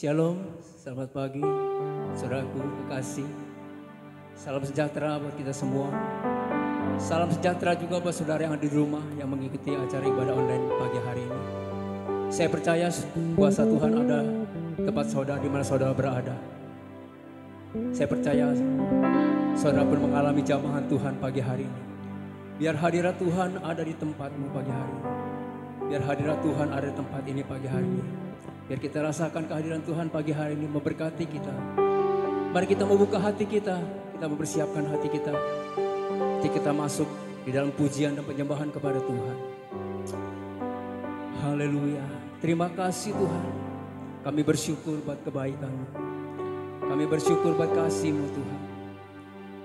Shalom, selamat pagi, saudaraku kekasih. Salam sejahtera buat kita semua. Salam sejahtera juga buat saudara yang ada di rumah yang mengikuti acara ibadah online pagi hari ini. Saya percaya kuasa Tuhan ada tempat saudara di mana saudara berada. Saya percaya saudara pun mengalami jamahan Tuhan pagi hari ini. Biar hadirat Tuhan ada di tempatmu pagi hari ini. Biar hadirat Tuhan ada di tempat ini pagi hari ini. Biar kita rasakan kehadiran Tuhan pagi hari ini memberkati kita. Mari kita membuka hati kita mempersiapkan hati kita. Kita masuk di dalam pujian dan penyembahan kepada Tuhan. Haleluya. Terima kasih Tuhan. Kami bersyukur buat kebaikan-Mu. Kami bersyukur buat kasih-Mu Tuhan.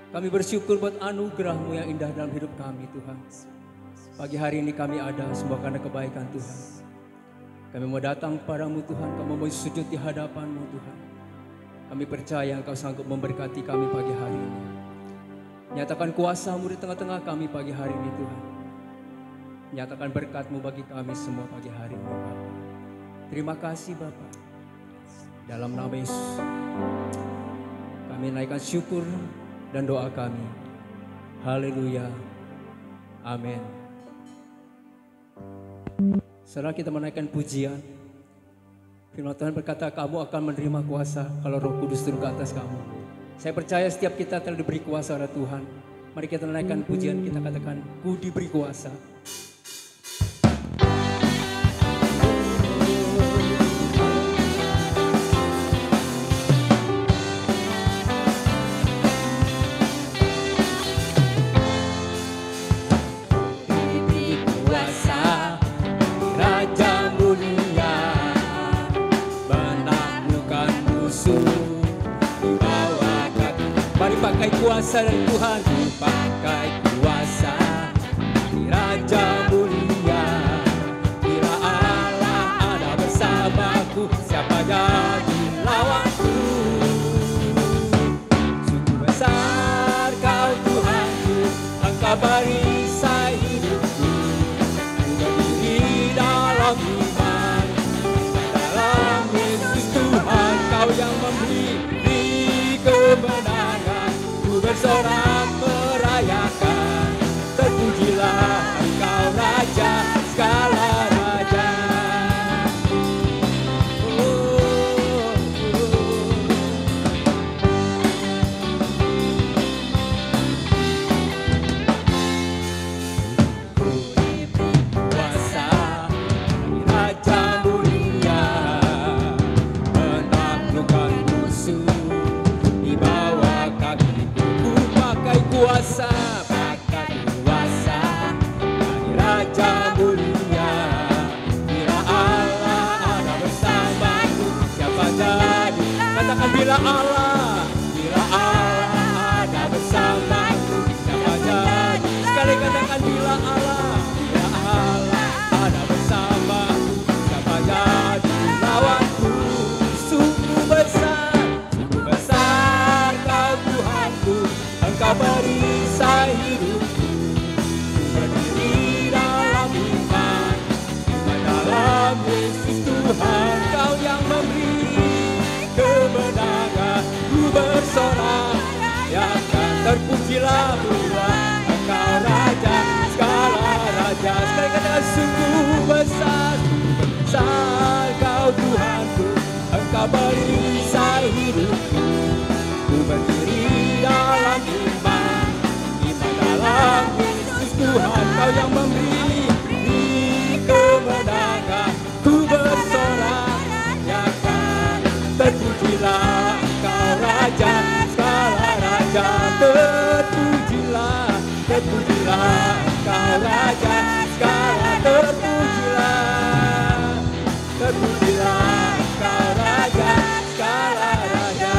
Kami bersyukur buat anugerah-Mu yang indah dalam hidup kami Tuhan. Pagi hari ini kami ada semua karena kebaikan Tuhan. Kami mau datang kepadamu Tuhan, kami mau sujud di hadapan-Mu Tuhan. Kami percaya Engkau sanggup memberkati kami pagi hari ini. Nyatakan kuasa-Mu di tengah-tengah kami pagi hari ini Tuhan. Nyatakan berkat-Mu bagi kami semua pagi hari ini Bapa. Terima kasih Bapa. Dalam nama Yesus kami naikkan syukur dan doa kami. Haleluya. Amin. Saudara, kita menaikkan pujian. Firman Tuhan berkata, kamu akan menerima kuasa kalau Roh Kudus turun ke atas kamu. Saya percaya setiap kita telah diberi kuasa oleh Tuhan. Mari kita menaikkan pujian, kita katakan, ku diberi kuasa. Pakai kuasa dari Tuhan, pakai kuasa dari Raja mulia. Bila Allah ada bersamaku, siapa jadi lawanku? Sungguh besar Kau Tuhanku, Engkau perisai hidupku. Ku berdiri dalam iman, dalam Yesus Tuhan, Kau yang memberi kebenaran. Bersorak merayakan, terpujilah Engkau Raja segala raja. Ku diberi kuasa dari Raja mulia, menaklukkan musuh di bawah kaki. Kuasa, pakai kuasa dari Raja mulia. Bila Allah ada bersamaku, siapa jadi? Katakan bila Allah ada bersamaku, siapa jadi? Sekali katakan bila Allah ada bersamaku, siapa jadi lawanku? Sungguh besar Kau Tuhanku, Engkau perisai hidupku. Ku berdiri dalam iman, dalam Yesus Tuhan, Kau yang memberi kebenaran. Ku bersorak, ya kan, terpujilah Tuhan, Engkau Raja segala raja. Sekali katakan sungguh besar Kau Tuhanku, Engkau perisai hidupku. Ku berdiri dalam iman dalam Yesus Tuhan, Kau yang memberi kemenangan. Ku bersorak, ya kan, terpujilah Kau Raja segala raja. Terpujilah Kau Raja segala, terpujilah Kau Raja segala raja.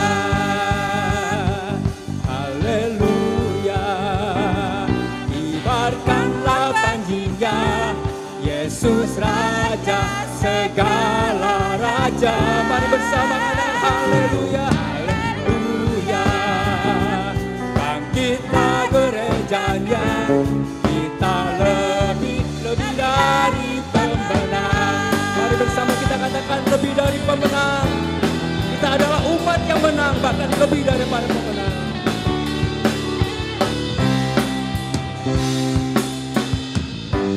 Yesus Raja segala raja. Mari bersama dengan haleluya, haleluya. Bangkitlah gerejanya, kita lebih dari pemenang. Mari bersama kita katakan lebih dari pemenang. pemenang, bahkan lebih daripada pemenang.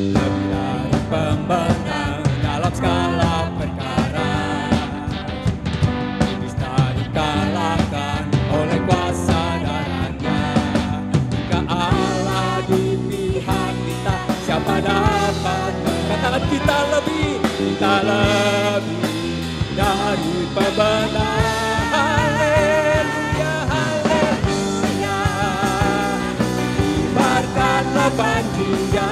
Lebih dari pemenang dalam segala perkara, bisa dikalahkan oleh kuasa darahnya. Jika Allah di pihak kita, siapa dapat mengatakan kita lebih dari pemenang. Haleluya, haleluya. Kibarkanlah banjinya,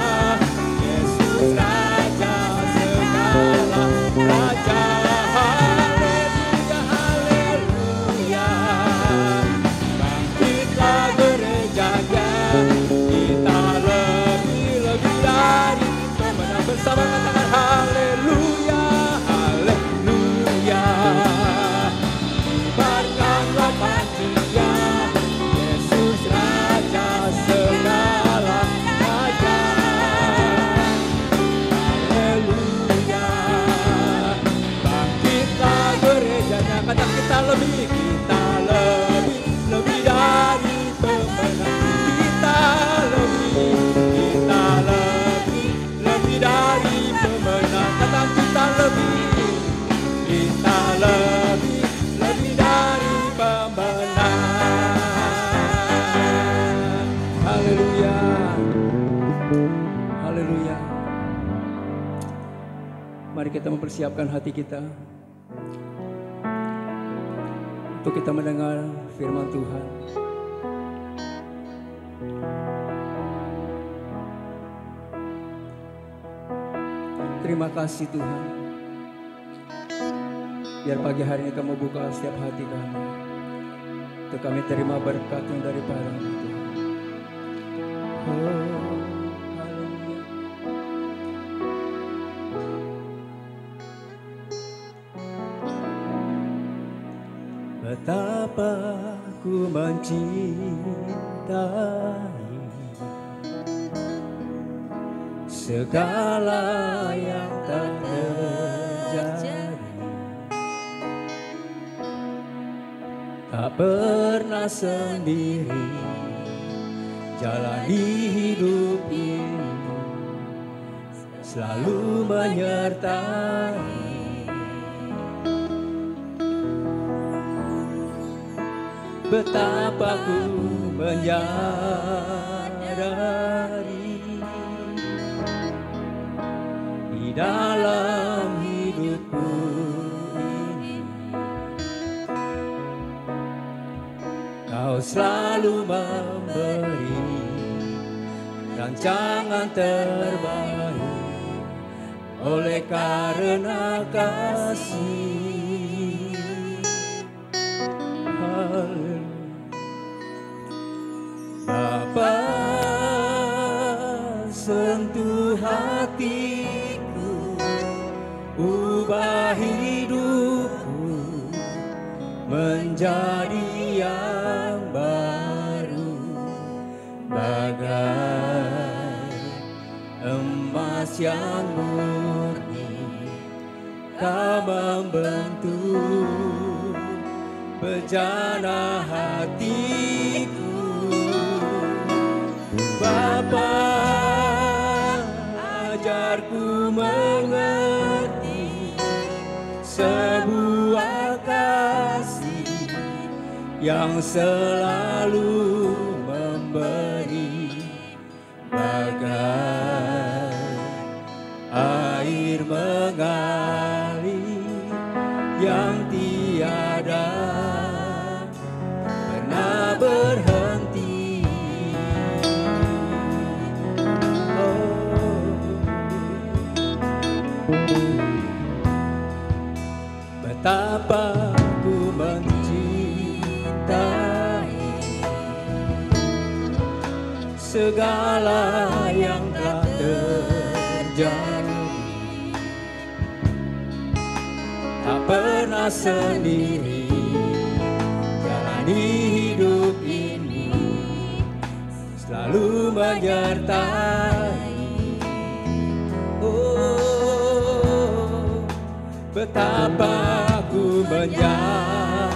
Yesus Raja segala raja. Haleluya, haleluya. Bangkitlah gerejanya, kita lebih dari pemenang. Bersama katakan haleluya, haleluya. Kibarkanlah banjinya, Yesus Raja segala raja. Haleluya. Bangkitlah gerejanya, kata kita lebih dari pemenang. Kita lebih dari pemenang. Kata kita lebih dari pemenang. Haleluya, haleluya. Mari kita mempersiapkan hati kita untuk kita mendengar firman Tuhan. Terima kasih Tuhan, biar pagi hari ini kamu buka setiap hati kami, untuk kami terima berkat yang daripada-Mu Tuhan. Oh, haleluya. Betapa ku mencintai segala yang tak terjadi, tak pernah sendiri jalani hidup ini, selalu menyertai. Betapa ku menyadari di dalam hidupku ini Kau selalu memberi rancangan terbaik oleh karena kasih. Bapa, sentuh hatiku, ubah hidupku menjadi yang baru, bagai emas yang murni. Kau membentuk bejana hatiku. Bapa, ajarku mengerti sebuah kasih yang selalu memberi, bagai air mengalir yang tiada pernah berhenti. Betapa ku mencintai segala yang telah terjadi, tak pernah sendiri jalani hidup ini, selalu menyertai. Oh, betapa ku menyadari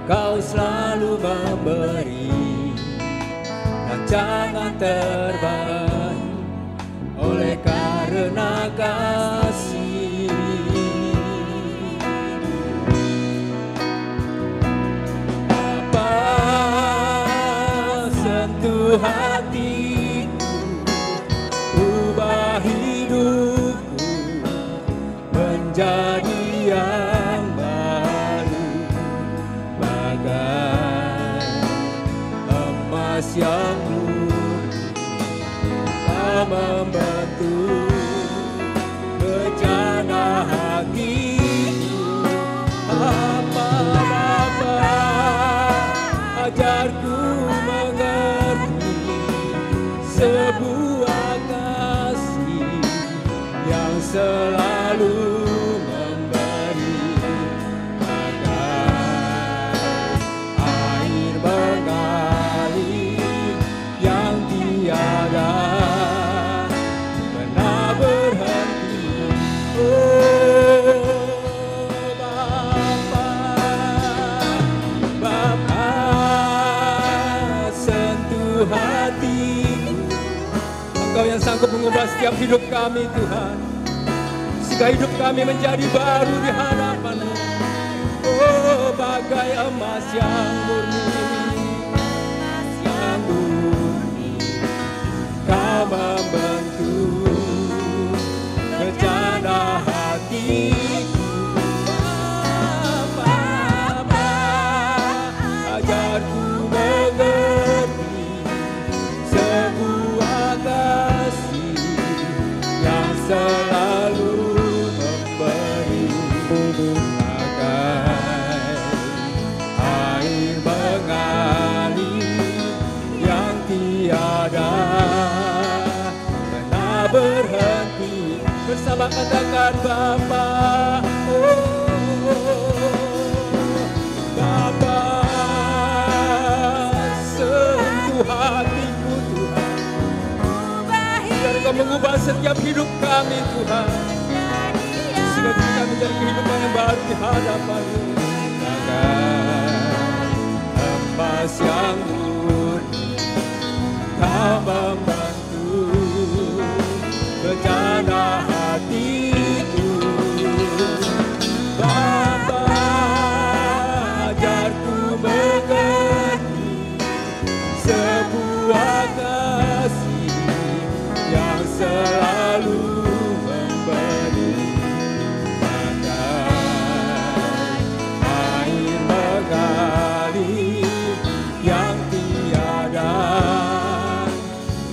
Kau selalu memberi dan jangan terbalik oleh karena kasih. Bapa, sentuh hatiku, ubah hidupku menjadi yang baru, bagai emas yang murni. Kau membentuk rencana hatiku. Apa Bapa, ajarku mengerti sebuah kasih yang selalu memberi, bagai air mengalir yang tiada pernah berhenti. Oh Bapa, Bapa, sentuh hatiku. Engkau yang sanggup mengubah setiap hidup kami Tuhan, sehingga hidup kami menjadi baru di hadapan-Mu. Oh bagai emas yang murni, yang murni. Kau membentuk rencana hatiku. Bapa, ajarku mengerti sebuah kasih yang selalu memberi, bagai air mengalir yang tiada pernah berhenti. Bersama katakan Bapa, Bapa, sentuh hatiku Tuhan, biar Kau mengubah setiap hidup kami Tuhan, sehingga kami menjadi kehidupan yang baru di hadapan-Mu, bagai emas yang murni. Kau membentuk rencana hatiku. Bapa, ajarku mengerti sebuah kasih yang selalu memberi, bagai air mengalir yang tiada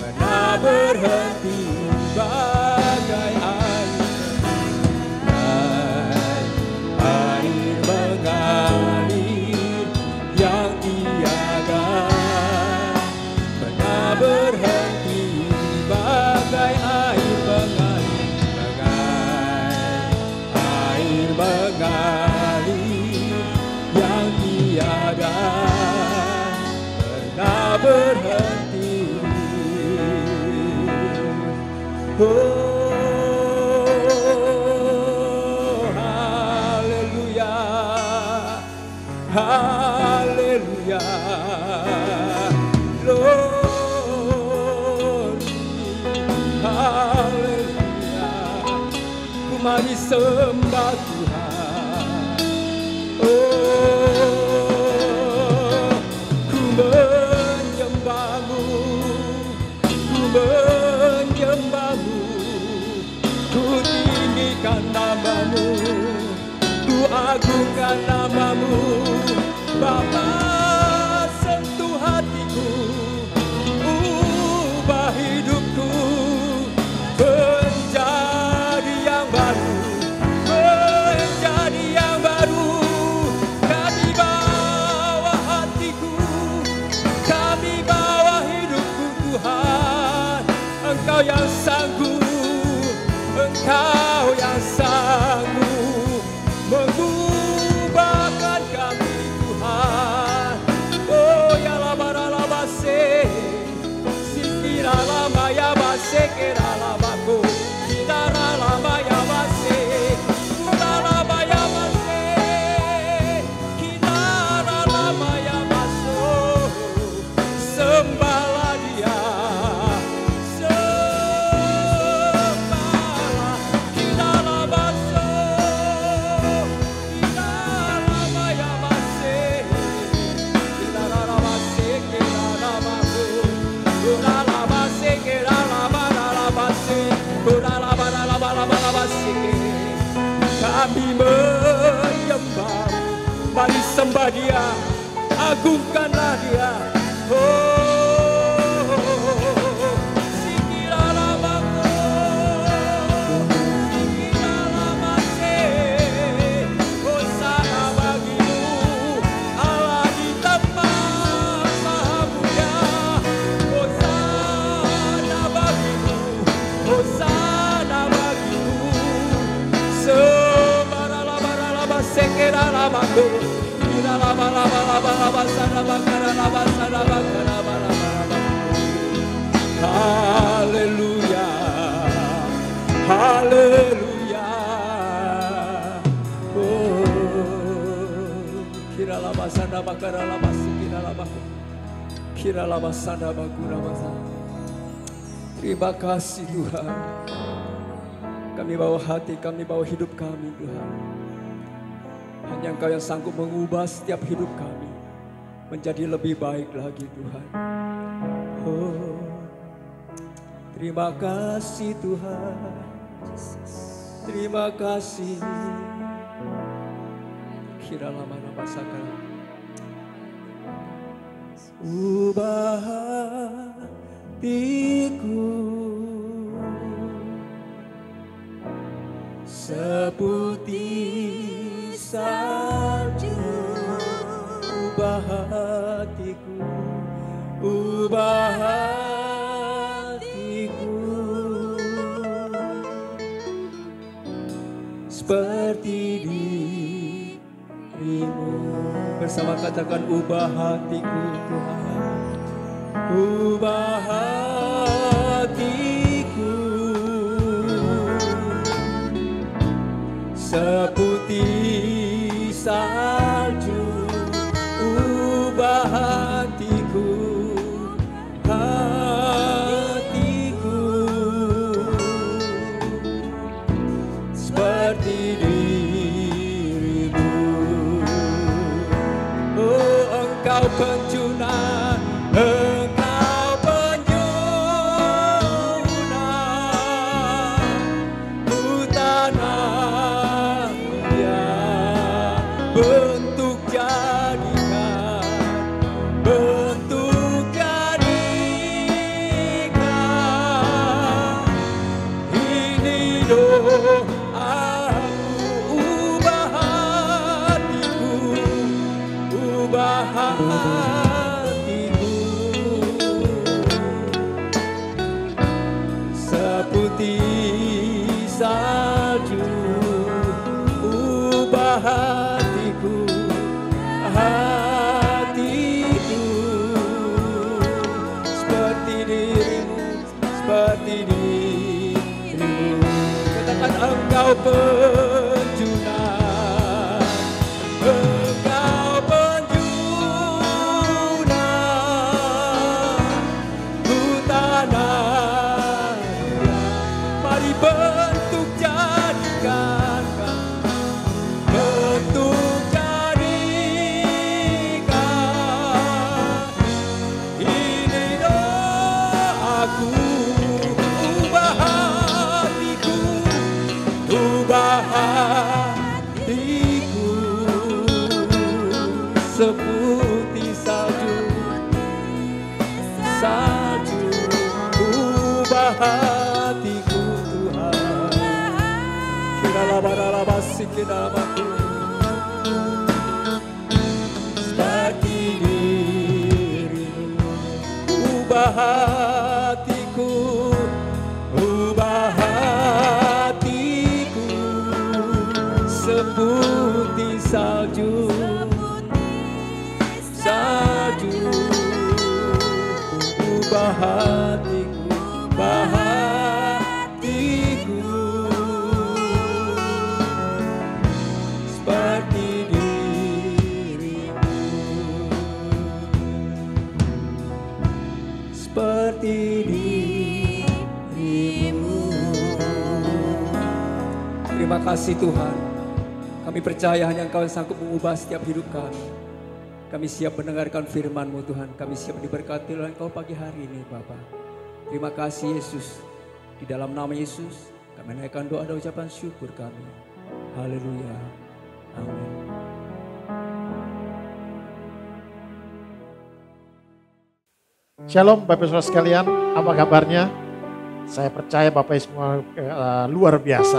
pernah berhenti, bagai air mengalir yang tiada pernah berhenti, bagai air mengalir, yang tiada pernah berhenti. Oh, haleluya, haleluya, glory, haleluya. Ku mari sembah Tuhan. Oh, ku menyembah-Mu, ku menyembah-Mu, ku tinggikan nama-Mu, ku agungkan nama-Mu. Bapa, sentuh hatiku, ubah hidupku menjadi yang baru, menjadi yang baru. Kami bawa hatiku, kami bawa hidupku Tuhan. Engkau yang sanggup, Engkau yang sanggup mengubahkan kami Tuhan. Oh ya lama se, sikira lama ya base, kira lama ko, kira lama ya base, kira lama ya base, kira lama sembah Dia, agungkanlah Dia. Haleluya, haleluya. Kira lama sana bakara lama kira lama kira lama sana bakura masa. Terima kasih Tuhan. Kami bawa hati, kami bawa hidup kami Tuhan. Hanya Engkau yang sanggup mengubah setiap hidup kami menjadi lebih baik lagi Tuhan. Terima kasih Tuhan. Terima kasih. Kira lama nama sakara. Ubah hatiku seputih salju. Ubah hatiku, ubah hatiku seperti dirimu. Bersama katakan ubah hatiku Tuhan, ubah hatiku seputih salju. Ubah hatiku, hatiku seperti dirimu. Oh, Engkau penjuna, Engkau penjuna, ku tanah yang bentuk jadikan, bentuk jadikan. Ini doaku, ubah hatiku, ubah hatiku seputih salju. Ubah hatiku, hatiku seperti dirimu, seperti dirimu. Katakan Engkau penjuna, Engkau penjuna, ku tanah. Mari bentuk jadikan, bentuk jadikan. Ini doaku, ubah hatiku, ubah hatiku seputih salju, salju. Ubah hatiku Tuhan. Kira laba sikira lamaku seperti dirimu. Ubah hatiku, ubah hatiku seputih salju, salju. Ubah hatiku, ubah hatiku seperti dirimu, seperti dirimu. Terima kasih Tuhan. Kami percaya hanya Engkau yang sanggup mengubah setiap hidup kami. Kami siap mendengarkan firman-Mu Tuhan. Kami siap diberkati oleh Engkau pagi hari ini Bapa. Terima kasih Yesus. Di dalam nama Yesus kami naikkan doa dan ucapan syukur kami. Haleluya. Amin. Shalom Bapak Ibu Saudara sekalian, apa kabarnya? Saya percaya Bapak Ibu semua luar biasa.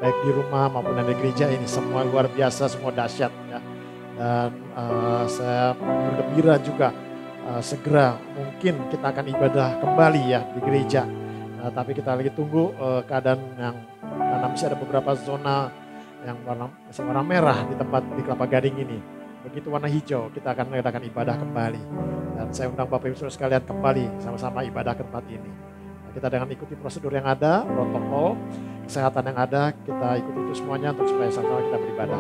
Baik di rumah maupun di gereja ini semua luar biasa, semua dahsyat ya. Dan saya bergembira juga segera mungkin kita akan ibadah kembali ya di gereja. Tapi kita lagi tunggu keadaan yang karena masih ada beberapa zona yang masih warna merah di tempat di Kelapa Gading ini. Begitu warna hijau kita akan mengadakan ibadah kembali. Dan saya undang Bapak Ibu Saudara sekalian kembali sama-sama ibadah ke tempat ini. Nah, kita dengan ikuti prosedur yang ada, protokol kesehatan yang ada, kita ikuti itu semuanya untuk supaya sama-sama kita beribadah.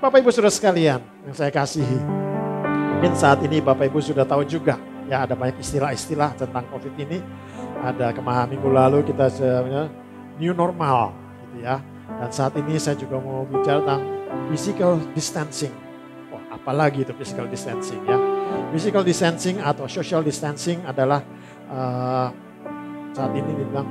Bapak Ibu Saudara sekalian yang saya kasihi, mungkin saat ini Bapak Ibu sudah tahu juga ya ada banyak istilah-istilah tentang COVID ini. Ada kemarin minggu lalu kita sebenarnya new normal gitu ya. Dan saat ini saya juga mau bicara tentang physical distancing. Wah, apalagi itu physical distancing ya. Physical distancing atau social distancing adalah saat ini dibilang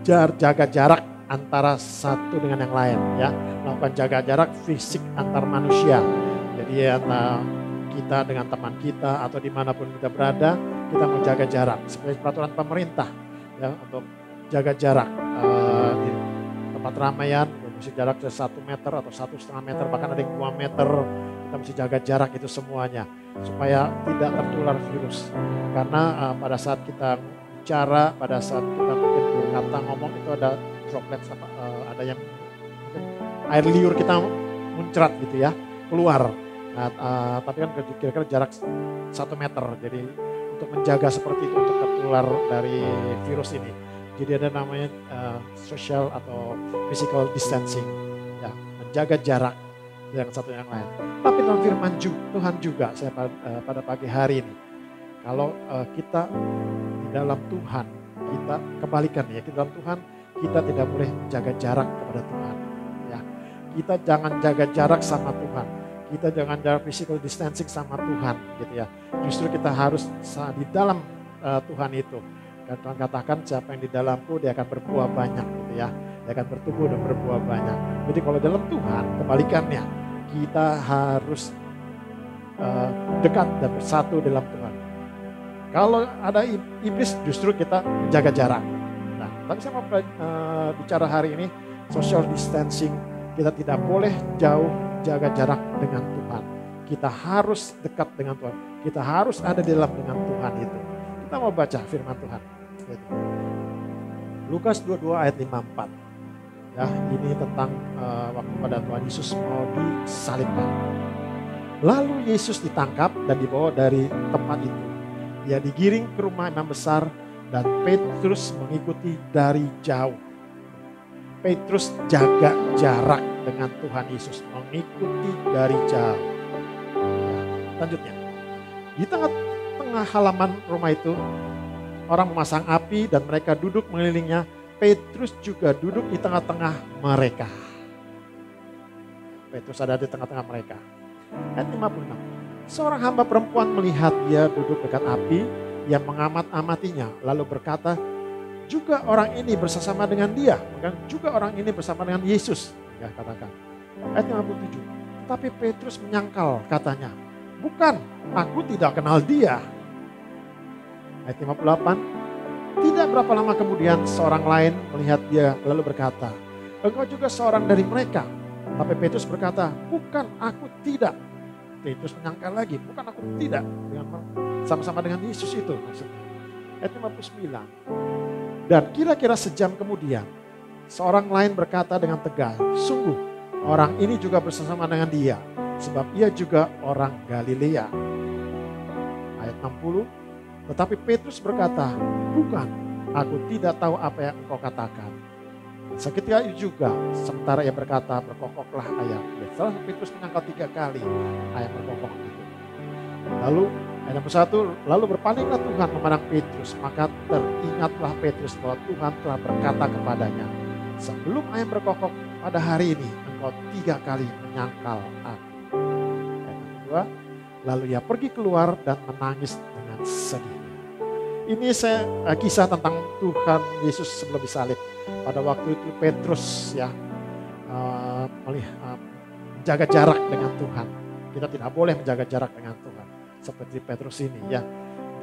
jaga jarak antara satu dengan yang lain ya. Melakukan jaga jarak fisik antar manusia. Jadi antara kita dengan teman kita atau dimanapun kita berada, kita menjaga jarak. Seperti peraturan pemerintah ya untuk jaga jarak di tempat ramaian, mesti jarak 1 meter atau 1,5 meter, bahkan ada yang 2 meter. Kita mesti jaga jarak itu semuanya supaya tidak tertular virus. Karena pada saat kita bicara, pada saat kita mungkin berkata ngomong itu ada droplet, ada yang mungkin air liur kita muncrat gitu ya keluar. Nah, tapi kan kira-kira jarak 1 meter. Jadi untuk menjaga seperti itu untuk tertular dari virus ini. Jadi ada namanya social atau physical distancing, ya, menjaga jarak yang satu yang lain. Tapi dalam firman Tuhan juga saya pada pagi hari ini, kalau kita di dalam Tuhan, kita kebalikan ya, di dalam Tuhan kita tidak boleh menjaga jarak kepada Tuhan. Ya, kita jangan jaga jarak sama Tuhan. Kita jangan jaga physical distancing sama Tuhan, gitu ya. Justru kita harus di dalam Tuhan itu. Dan Tuhan katakan siapa yang di dalamku dia akan berbuah banyak, gitu ya. Dia akan bertumbuh dan berbuah banyak. Jadi kalau dalam Tuhan kebalikannya, kita harus dekat dan bersatu dalam Tuhan. Kalau ada iblis justru kita jaga jarak. Nah, tapi saya mau bicara hari ini social distancing. Kita tidak boleh jauh jaga jarak dengan Tuhan. Kita harus dekat dengan Tuhan. Kita harus ada di dalam dengan Tuhan itu. Kita mau baca firman Tuhan. Lukas 22 ayat 54. Ya, ini tentang waktu pada Tuhan Yesus mau disalibkan. Lalu Yesus ditangkap dan dibawa dari tempat itu. Ia digiring ke rumah imam besar dan Petrus mengikuti dari jauh. Petrus jaga jarak dengan Tuhan Yesus, mengikuti dari jauh. Ya, lanjutnya, di tengah halaman rumah itu, orang memasang api dan mereka duduk mengelilingnya. Petrus juga duduk di tengah-tengah mereka. Petrus ada di tengah-tengah mereka. Ayat 56. Seorang hamba perempuan melihat dia duduk dekat api, yang mengamat-amatinya, lalu berkata, juga orang ini bersama dengan dia, bukan juga orang ini bersama dengan Yesus, ya katakan. Ayat 57. Tapi Petrus menyangkal, katanya, bukan, aku tidak kenal dia. Ayat 58. Tidak berapa lama kemudian seorang lain melihat dia lalu berkata, engkau juga seorang dari mereka. Tapi Petrus berkata, bukan, aku tidak. Petrus menyangkal lagi, bukan, aku tidak. Sama-sama dengan Yesus itu maksudnya. Ayat 59. Dan kira-kira sejam kemudian, seorang lain berkata dengan tegas, sungguh orang ini juga bersama dengan dia, sebab ia juga orang Galilea. Ayat 60, tetapi Petrus berkata, bukan, aku tidak tahu apa yang engkau katakan. Seketika itu juga, sementara ia berkata, berkokoklah ayam. Setelah Petrus menyangkal 3 kali, ayam berkokok itu. Lalu ayat 61, lalu berpalinglah Tuhan memandang Petrus, maka teringatlah Petrus bahwa Tuhan telah berkata kepadanya, sebelum ayam berkokok pada hari ini, engkau 3 kali menyangkal aku. Ayat 62, lalu ia pergi keluar dan menangis dengan sedih. Ini kisah tentang Tuhan Yesus sebelum disalib. Pada waktu itu Petrus ya menjaga jarak dengan Tuhan. Kita tidak boleh menjaga jarak dengan Tuhan. Seperti Petrus ini ya.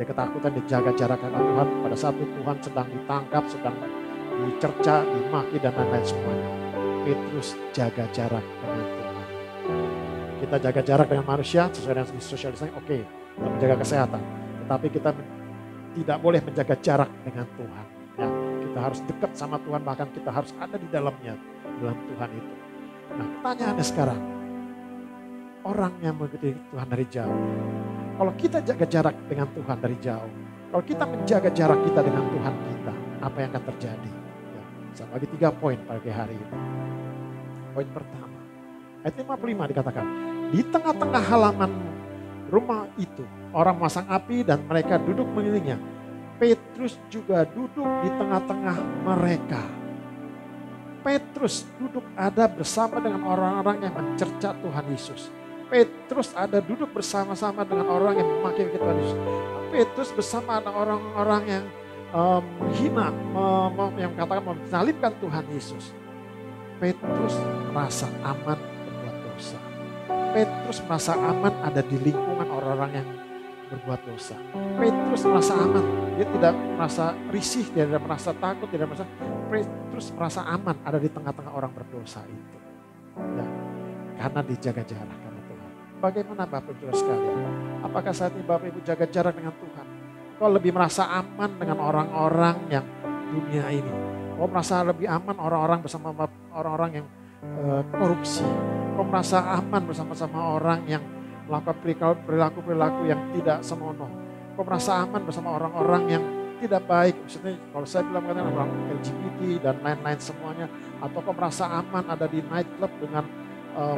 Dia ketakutan, dia jaga jarak dengan Tuhan. Pada saat itu Tuhan sedang ditangkap, sedang dicerca, dimaki dan lain-lain semuanya. Petrus jaga jarak dengan Tuhan. Kita jaga jarak dengan manusia sesuai dengan social distancing, oke, kita menjaga kesehatan. Tetapi kita tidak boleh menjaga jarak dengan Tuhan. Ya, kita harus dekat sama Tuhan, bahkan kita harus ada di dalamnya, dalam Tuhan itu. Nah, pertanyaannya sekarang, orang yang mengikuti Tuhan dari jauh, kalau kita jaga jarak dengan Tuhan dari jauh, kalau kita menjaga jarak kita dengan Tuhan kita, apa yang akan terjadi? Ya, saya bagi 3 poin pagi hari ini. Poin pertama, ayat 55 dikatakan, di tengah-tengah halaman rumah itu, orang memasang api dan mereka duduk mengelilingnya. Petrus juga duduk di tengah-tengah mereka. Petrus duduk ada bersama dengan orang-orang yang mencerca Tuhan Yesus. Petrus ada duduk bersama-sama dengan orang yang memaki Tuhan Yesus. Petrus bersama dengan orang-orang yang menghina, yang katakan menyalibkan Tuhan Yesus. Petrus merasa aman berbuat dosa. Petrus merasa aman ada di lingkungan orang-orang yang berbuat dosa. Petrus merasa aman, dia tidak merasa risih, dia tidak merasa takut, dia tidak merasa. Petrus merasa aman ada di tengah-tengah orang berdosa itu. Ya, karena dijaga jarak karena Tuhan. Bagaimana Bapak Ibu sekalian? Apakah saat ini Bapak Ibu jaga jarak dengan Tuhan? Kau lebih merasa aman dengan orang-orang yang dunia ini? Kau merasa lebih aman orang-orang bersama orang-orang yang korupsi? Kau merasa aman bersama-sama orang yang melakukan perilaku-perilaku yang tidak senonoh? Kau merasa aman bersama orang-orang yang tidak baik? Maksudnya kalau saya bilang orang LGBT dan lain-lain semuanya. Atau kau merasa aman ada di nightclub dengan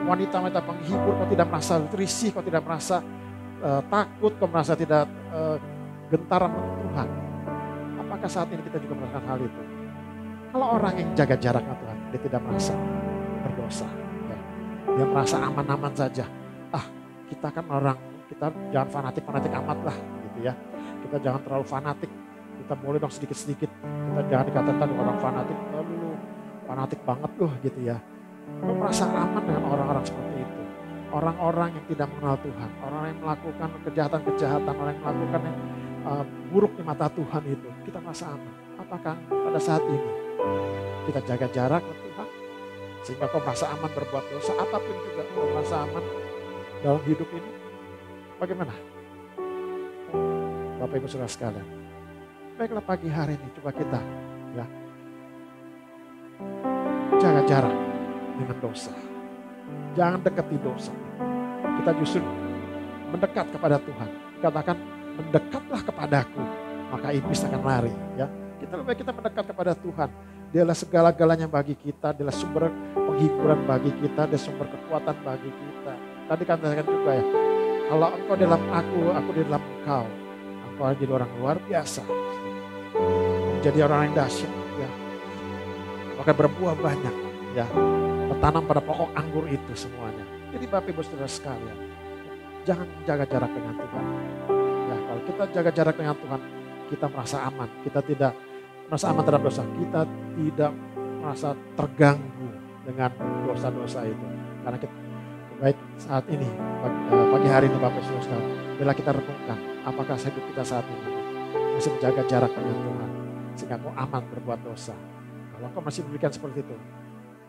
wanita-wanita penghibur? Kau tidak merasa risih, kau tidak merasa takut, kau merasa tidak gentar Tuhan? Apakah saat ini kita juga merasakan hal itu? Kalau orang yang jaga jarak dengan Tuhan, dia tidak merasa berdosa. Ya. Dia merasa aman-aman saja. Kita kan orang, kita jangan fanatik-fanatik amat lah gitu ya. Kita jangan terlalu fanatik. Kita boleh dong sedikit-sedikit. Kita jangan dikatakan orang fanatik, lu fanatik banget loh gitu ya. Kau merasa aman dengan orang-orang seperti itu. Orang-orang yang tidak mengenal Tuhan. Orang yang melakukan kejahatan-kejahatan. Orang yang melakukan yang buruk di mata Tuhan itu. Kita merasa aman. Apakah pada saat ini kita jaga jarak dengan Tuhan? Sehingga kau merasa aman berbuat dosa. Apapun juga kau merasa aman dalam hidup ini. Bagaimana? Bapak Ibu Saudara sekalian. Baiklah pagi hari ini coba kita ya jaga jarak dengan dosa. Jangan dekati dosa. Kita justru mendekat kepada Tuhan. Katakan mendekatlah kepadaku, maka iblis akan lari. Ya, kita lebih baik kita mendekat kepada Tuhan. Dialah segala-galanya bagi kita. Dialah sumber penghiburan bagi kita. Dia sumber kekuatan bagi kita. Tadi kan katakan juga ya, kalau engkau dalam aku di dalam engkau, engkau jadi orang luar biasa. Menjadi orang yang dahsyat. Ya. Maka berbuah banyak. Ya. Bertanam pada pokok anggur itu semuanya. Jadi Bapak Ibu Saudara sekalian, jangan jaga jarak dengan Tuhan. Ya, kalau kita jaga jarak dengan Tuhan, kita merasa aman. Kita tidak merasa aman terhadap dosa. Kita tidak merasa terganggu dengan dosa-dosa itu. Karena kita baik saat ini, pagi hari ini Bapak Ibu Saudara, bila kita renungkan apakah hidup kita saat ini masih menjaga jarak dengan Tuhan sehingga kau aman berbuat dosa. Kalau kau masih demikian seperti itu,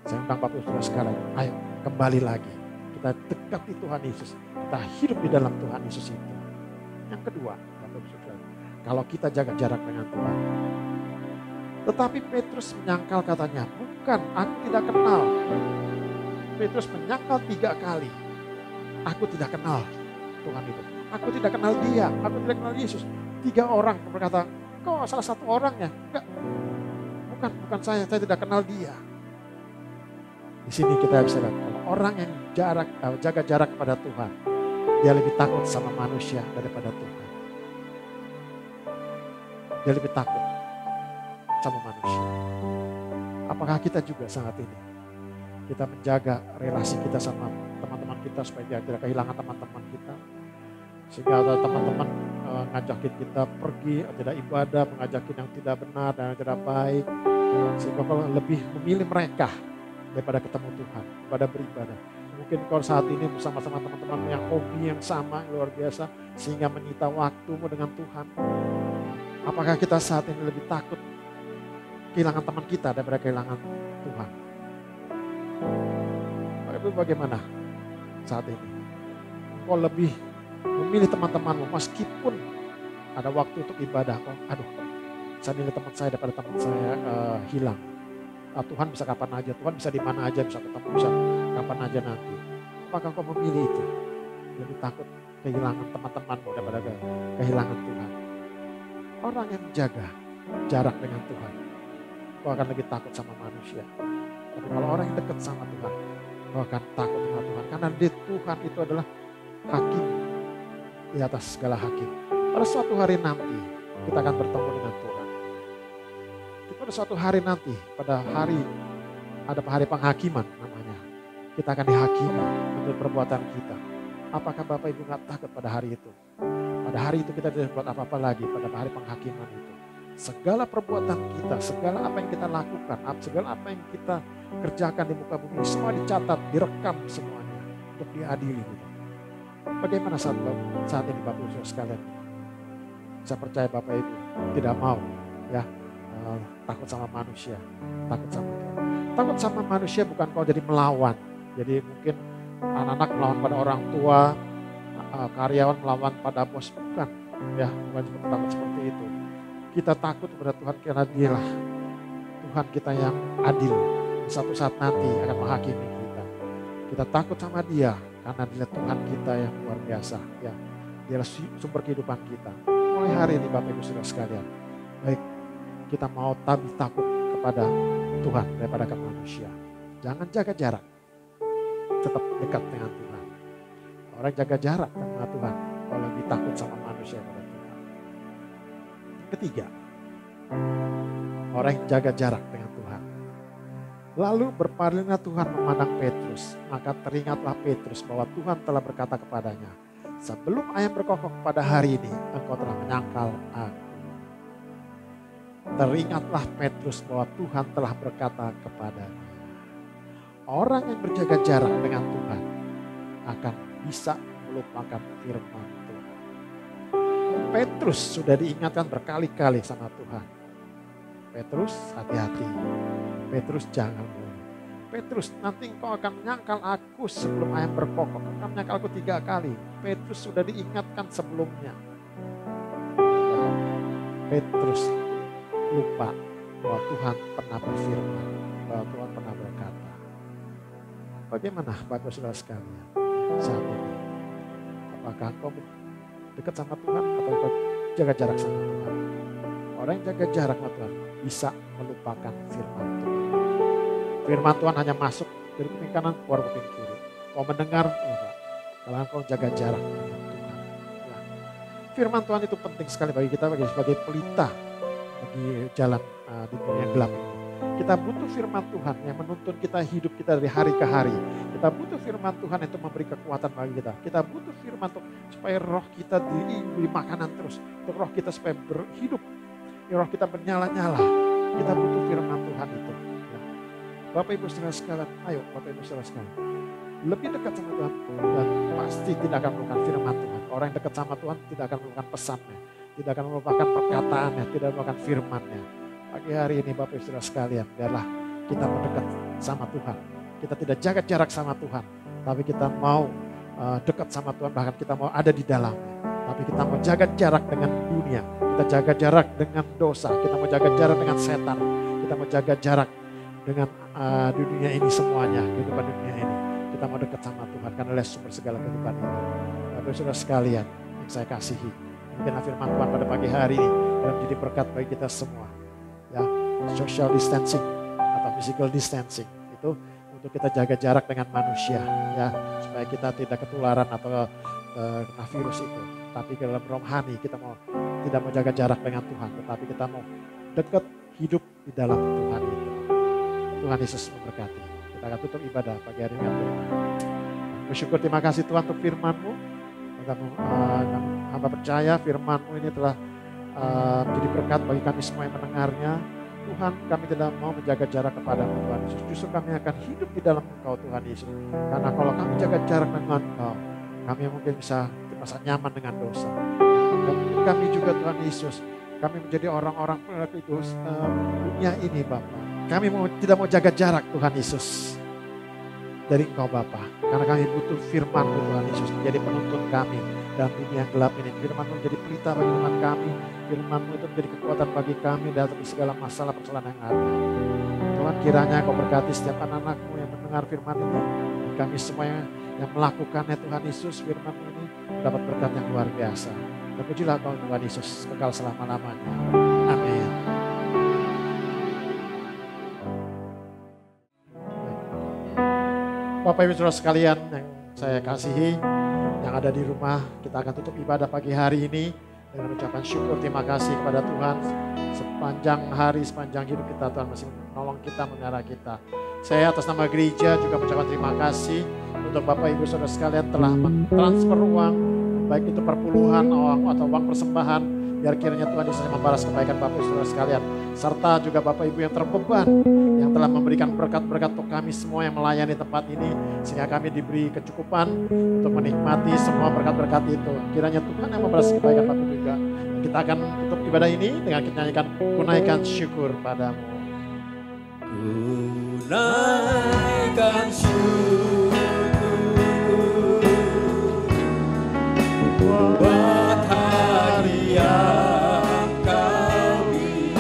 saya undang Bapak Ibu Saudara sekarang, ayo kembali lagi. Kita dekati Tuhan Yesus, kita hidup di dalam Tuhan Yesus itu. Yang kedua, Bapak Ibu Saudara, kalau kita jaga jarak dengan Tuhan. Tetapi Petrus menyangkal katanya, bukan, aku tidak kenal. Petrus menyangkal 3 kali. Aku tidak kenal Tuhan itu. Aku tidak kenal dia. Aku tidak kenal Yesus. 3 orang berkata, kau salah satu orangnya. Enggak. Bukan saya tidak kenal dia. Di sini kita bisa lihat, kalau orang yang jaga jarak kepada Tuhan, dia lebih takut sama manusia daripada Tuhan. Dia lebih takut sama manusia. Apakah kita juga saat ini? Kita menjaga relasi kita sama teman-teman kita supaya dia tidak kehilangan teman-teman kita. Sehingga ada teman-teman ngajakin kita pergi, tidak ibadah, mengajakin yang tidak benar dan yang tidak baik. Sehingga kalau lebih memilih mereka daripada ketemu Tuhan, daripada beribadah. Mungkin kau saat ini bersama-sama teman-teman yang hobi yang sama, luar biasa, sehingga menyita waktumu dengan Tuhan. Apakah kita saat ini lebih takut kehilangan teman kita daripada kehilangan Tuhan? Bagaimana saat ini? Kau lebih memilih teman-temanmu meskipun ada waktu untuk ibadah. Kau, saya milih teman saya daripada teman saya hilang. Tuhan bisa kapan aja, Tuhan bisa di mana aja, bisa ketemu, bisa kapan aja nanti. Apakah kau memilih itu? Lebih takut kehilangan teman-temanmu daripada kehilangan Tuhan. Orang yang menjaga jarak dengan Tuhan, kau akan lebih takut sama manusia. Tapi kalau orang yang dekat sama Tuhan, kau akan takut sama Tuhan. Karena di Tuhan itu adalah hakim di atas segala hakim. Pada suatu hari nanti kita akan bertemu dengan Tuhan. Pada suatu hari nanti, pada hari ada hari penghakiman namanya. Kita akan dihakimi menurut perbuatan kita. Apakah Bapak Ibu nggak takut pada hari itu? Pada hari itu kita tidak buat apa-apa lagi pada hari penghakiman itu. Segala perbuatan kita, segala apa yang kita lakukan, segala apa yang kita kerjakan di muka bumi, semua dicatat, direkam semuanya untuk diadili. Gitu. Bagaimana saat ini Bapak Ibu sekalian? Saya percaya Bapak Ibu tidak mau ya takut sama manusia, takut sama Tuhan. Takut sama manusia bukan kau jadi melawan. Jadi mungkin anak-anak melawan pada orang tua, karyawan melawan pada bos, bukan. Ya, bukan takut seperti itu. Kita takut kepada Tuhan karena Dialah Tuhan kita yang adil. Satu saat nanti akan menghakimi kita. Kita takut sama Dia karena Dia Tuhan kita yang luar biasa. Ya, Dialah sumber kehidupan kita. Mulai hari ini Bapak Ibu Saudara sekalian, baik kita mau takut kepada Tuhan daripada ke manusia. Jangan jaga jarak, tetap dekat dengan Tuhan. Orang jaga jarak dengan Tuhan, kalau lebih takut sama manusia daripada Tuhan. Yang ketiga, orang yang jaga jarak dengan Tuhan. Lalu berpalinglah Tuhan memandang Petrus, maka teringatlah Petrus bahwa Tuhan telah berkata kepadanya, sebelum ayam berkokok pada hari ini, engkau telah menyangkal aku. Teringatlah Petrus bahwa Tuhan telah berkata kepadanya. Orang yang berjaga jarak dengan Tuhan akan bisa melupakan firman Tuhan. Petrus sudah diingatkan berkali-kali sama Tuhan. Petrus hati-hati. Petrus jangan mulai. Petrus nanti engkau akan menyangkal aku sebelum ayam berkokok. Engkau akan menyangkal aku 3 kali. Petrus sudah diingatkan sebelumnya. Petrus lupa bahwa Tuhan pernah berfirman, bahwa Tuhan pernah berkata. Bagaimana Bapak Saudara sekalian saat ini? Apakah kau dekat sama Tuhan atau kau jaga jarak sama Tuhan? Orang yang jaga jarak sama Tuhan bisa melupakan firman Tuhan. Firman Tuhan hanya masuk dari kuping kanan keluar kuping kiri. Kau mendengar, kalau kau jaga jarak dengan Tuhan. Ya. Firman Tuhan itu penting sekali bagi kita sebagai pelita bagi jalan di dunia gelap ini. Kita butuh firman Tuhan yang menuntun kita hidup kita dari hari ke hari. Kita butuh firman Tuhan untuk memberi kekuatan bagi kita. Kita butuh firman Tuhan supaya roh kita diberi makanan terus. Untuk roh kita supaya berhidup. Roh kita bernyala-nyala. Kita butuh firman Tuhan itu. Ya. Bapak Ibu Saudara sekalian, ayo Bapak Ibu Saudara sekalian. Lebih dekat sama Tuhan dan pasti tidak akan melupakan firman Tuhan. Orang yang dekat sama Tuhan tidak akan melupakan pesannya. Tidak akan melupakan perkataannya, tidak melupakan firman-Nya. Pagi hari ini Bapak Ibu Saudara sekalian, biarlah kita mendekat sama Tuhan. Kita tidak jaga jarak sama Tuhan, tapi kita mau dekat sama Tuhan, bahkan kita mau ada di dalamnya. Tapi kita mau jaga jarak dengan dunia, kita jaga jarak dengan dosa, kita mau jaga jarak dengan setan, kita mau jaga jarak dengan dunia ini semuanya, kehidupan dunia ini. Kita mau dekat sama Tuhan, karena dia sumber segala kehidupan itu. Bapak Ibu Saudara sekalian yang saya kasihi, mungkin firman Tuhan pada pagi hari ini dan menjadi berkat bagi kita semua. Ya, social distancing atau physical distancing itu untuk kita jaga jarak dengan manusia, ya, supaya kita tidak ketularan atau kena virus itu. Tapi ke dalam rohani kita tidak mau jaga jarak dengan Tuhan, tetapi kita mau dekat hidup di dalam Tuhan itu. Tuhan Yesus memberkati. Kita akan tutup ibadah pagi hari ini. Bersyukur, terima kasih Tuhan untuk firman-Mu. Hamba percaya firman-Mu ini telah menjadi berkat bagi kami semua yang mendengarnya. Tuhan, kami tidak mau menjaga jarak kepada Tuhan Yesus. Justru kami akan hidup di dalam Engkau Tuhan Yesus. Karena kalau kami jaga jarak dengan Engkau, kami mungkin bisa merasa nyaman dengan dosa. Dan kami juga Tuhan Yesus, kami menjadi orang-orang dunia ini Bapa. Kami tidak mau jaga jarak Tuhan Yesus dari Engkau Bapa. Karena kami butuh firman-Mu Tuhan Yesus menjadi penuntun kami dalam dunia yang gelap ini. Firman-Mu menjadi pelita bagi iman kami. Firman-Mu itu menjadi kekuatan bagi kami dalam segala masalah persoalan yang ada. Tuhan, kiranya Kau berkati setiap anak-anak-Mu yang mendengar firman ini. Dan kami semua yang melakukannya Tuhan Yesus, firman ini dapat berkat yang luar biasa. Dan pujilah Kau Tuhan Yesus kekal selama-lamanya. Amin. Bapak Ibu Saudara sekalian yang saya kasihi, yang ada di rumah, kita akan tutup ibadah pagi hari ini dengan ucapan syukur terima kasih kepada Tuhan. Sepanjang hari, sepanjang hidup kita, Tuhan masih menolong kita, mengarah kita. Saya atas nama gereja juga mengucapkan terima kasih untuk Bapak Ibu Saudara sekalian telah mentransfer uang, baik itu perpuluhan atau uang persembahan, biar kiranya Tuhan Yesus membalas kebaikan Bapak Ibu Saudara sekalian. Serta juga Bapak Ibu yang terbeban, yang telah memberikan berkat-berkat untuk kami semua yang melayani tempat ini, sehingga kami diberi kecukupan untuk menikmati semua berkat-berkat itu. Kiranya Tuhan yang membalas kebaikan Bapak Ibu juga. Kita akan tutup ibadah ini dengan kita nyanyikan Kunaikan Syukur Padamu. Kunaikan syukur buat hari yang Kau beri,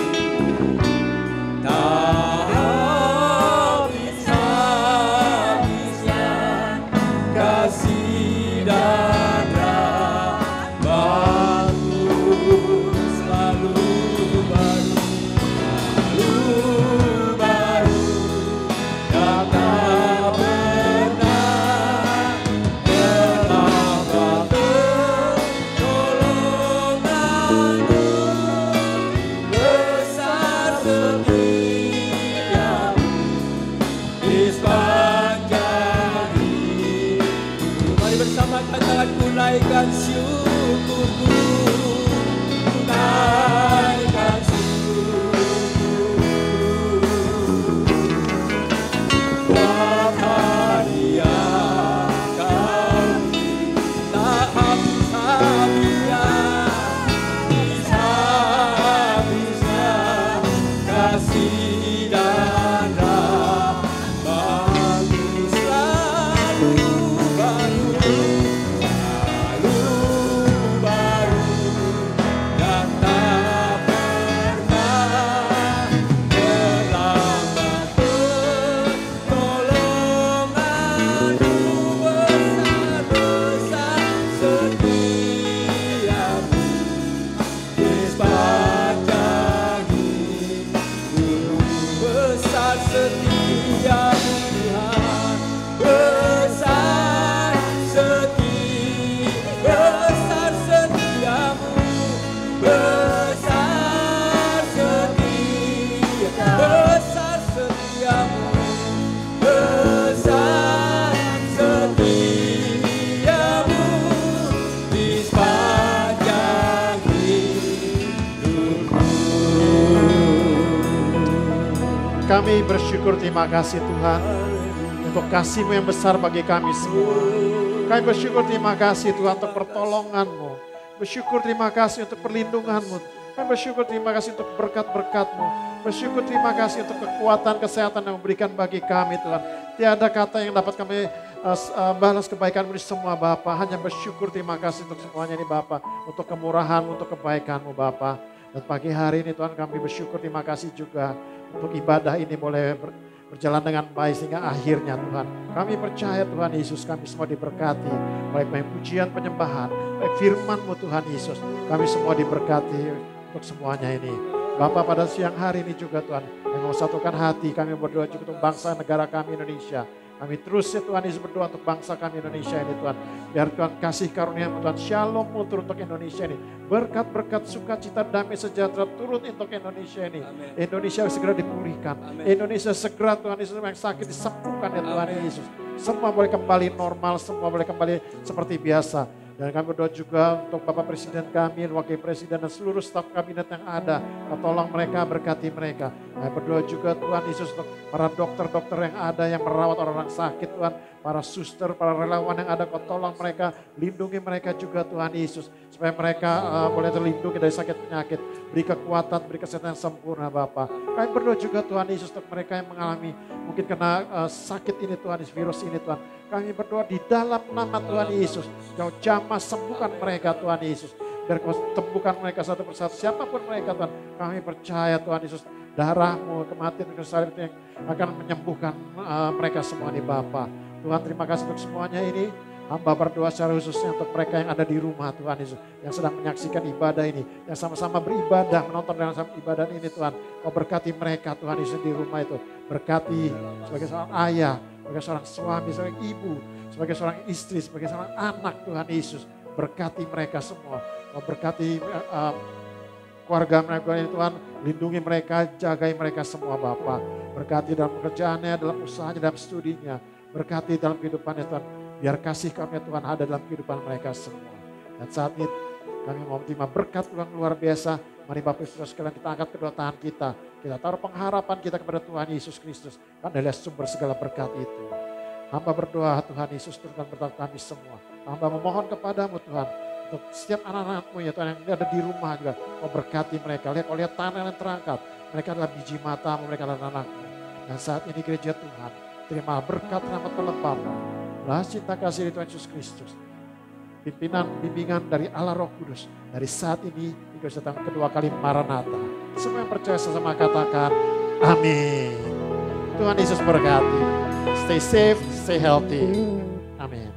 tak habis-habisnya kasih dan rahmat-Mu selalu baru, dan tak pernah terlambat pertolongan-Mu, besar setiamu di sepanjang hidup. Mari bersama katakan kunaikan syukurku, kunaikan syukurku buat hari yang Kau beri, tak habis-habisnya, habis-habisnya kasih dan rahmat-Mu selalu baru, dan tak pernah terlambat pertolongan-Mu, besar-besar setiamu di sepanjang hidup, besar setiamu Tuhan, besar setiamu, besar setiamu, besar setiamu di sepanjang hidupku. Kami bersyukur terima kasih Tuhan untuk kasih-Mu yang besar bagi kami semua. Kami bersyukur terima kasih Tuhan untuk pertolongan-Mu. Bersyukur terima kasih untuk perlindungan-Mu. Kami bersyukur terima kasih untuk berkat-berkat-Mu. Bersyukur terima kasih untuk kekuatan, kesehatan yang memberikan bagi kami Tuhan. Tiada kata yang dapat kami balas kebaikan-Mu di semua Bapa. Hanya bersyukur terima kasih untuk semuanya ini Bapa. Untuk kemurahan-Mu, untuk kebaikan-Mu Bapa. Dan pagi hari ini Tuhan kami bersyukur terima kasih juga untuk ibadah ini boleh berjalan dengan baik sehingga akhirnya Tuhan. Kami percaya Tuhan Yesus kami semua diberkati. Baik pujian penyembahan, baik firman-Mu Tuhan Yesus. Kami semua diberkati untuk semuanya ini. Bapa pada siang hari ini juga Tuhan. Kami mau satukan hati, kami berdoa juga untuk bangsa negara kami Indonesia. Kami terus ya Tuhan Yesus berdoa untuk bangsa kami Indonesia ini Tuhan. Biar Tuhan kasih karunia-Mu Tuhan, shalom-Mu turun untuk Indonesia ini. Berkat-berkat sukacita damai sejahtera turun untuk Indonesia ini. Amen. Indonesia segera dipulihkan. Amen. Indonesia segera Tuhan Yesus yang sakit disembuhkan ya Tuhan Yesus. Semua boleh kembali normal, semua boleh kembali seperti biasa. Dan kami berdoa juga untuk Bapak Presiden kami, Wakil Presiden dan seluruh staf kabinet yang ada. Kau tolong mereka, berkati mereka. Kami berdoa juga Tuhan Yesus untuk para dokter-dokter yang ada yang merawat orang-orang sakit Tuhan. Para suster, para relawan yang ada, Kau tolong mereka, lindungi mereka juga Tuhan Yesus. Supaya mereka boleh terlindungi dari sakit penyakit. Beri kekuatan, beri kesehatan yang sempurna Bapak. Kami berdoa juga Tuhan Yesus untuk mereka yang mengalami mungkin kena sakit ini Tuhan Yesus, virus ini Tuhan. Kami berdoa di dalam nama Tuhan Yesus. Kau jamah sembuhkan mereka Tuhan Yesus. Biar Kau sembuhkan mereka satu persatu. Siapapun mereka Tuhan. Kami percaya Tuhan Yesus. Darah-Mu, kematian salib yang akan menyembuhkan mereka semua nih Bapa. Tuhan terima kasih untuk semuanya ini. Hamba berdoa secara khususnya untuk mereka yang ada di rumah Tuhan Yesus. Yang sedang menyaksikan ibadah ini. Yang sama-sama beribadah, menonton dalam ibadah ini Tuhan. Kau berkati mereka Tuhan Yesus di rumah itu. Berkati sebagai seorang ayah, sebagai seorang suami, sebagai ibu, sebagai seorang istri, sebagai seorang anak Tuhan Yesus. Berkati mereka semua. Kau berkati keluarga mereka ini Tuhan. Lindungi mereka, jagai mereka semua Bapa. Berkati dalam pekerjaannya, dalam usahanya, dalam studinya. Berkati dalam kehidupannya Tuhan. Biar kasih kami Tuhan ada dalam kehidupan mereka semua. Dan saat ini kami mau terima berkat Tuhan luar biasa. Mari Bapak Ibu sekalian kita angkat kedua tangan kita. Kita taruh pengharapan kita kepada Tuhan Yesus Kristus. Karena adalah sumber segala berkat itu. Hamba berdoa Tuhan Yesus turunkan berkat kami semua. Hamba memohon kepadamu Tuhan. Untuk setiap anak-anakmu ya Tuhan yang ada di rumah juga. Kau berkati mereka. Kau lihat tanah yang terangkat. Mereka adalah biji matamu, mereka adalah anakmu. Dan saat ini gereja Tuhan. Terima berkat rahmat Bapa. Belas cinta kasih dari Tuhan Yesus Kristus. Pimpinan, bimbingan dari Allah Roh Kudus. Dari saat ini hingga datang kedua kali Maranatha. Semua yang percaya sama katakan amin. Tuhan Yesus berkati. Stay safe, stay healthy. Amin.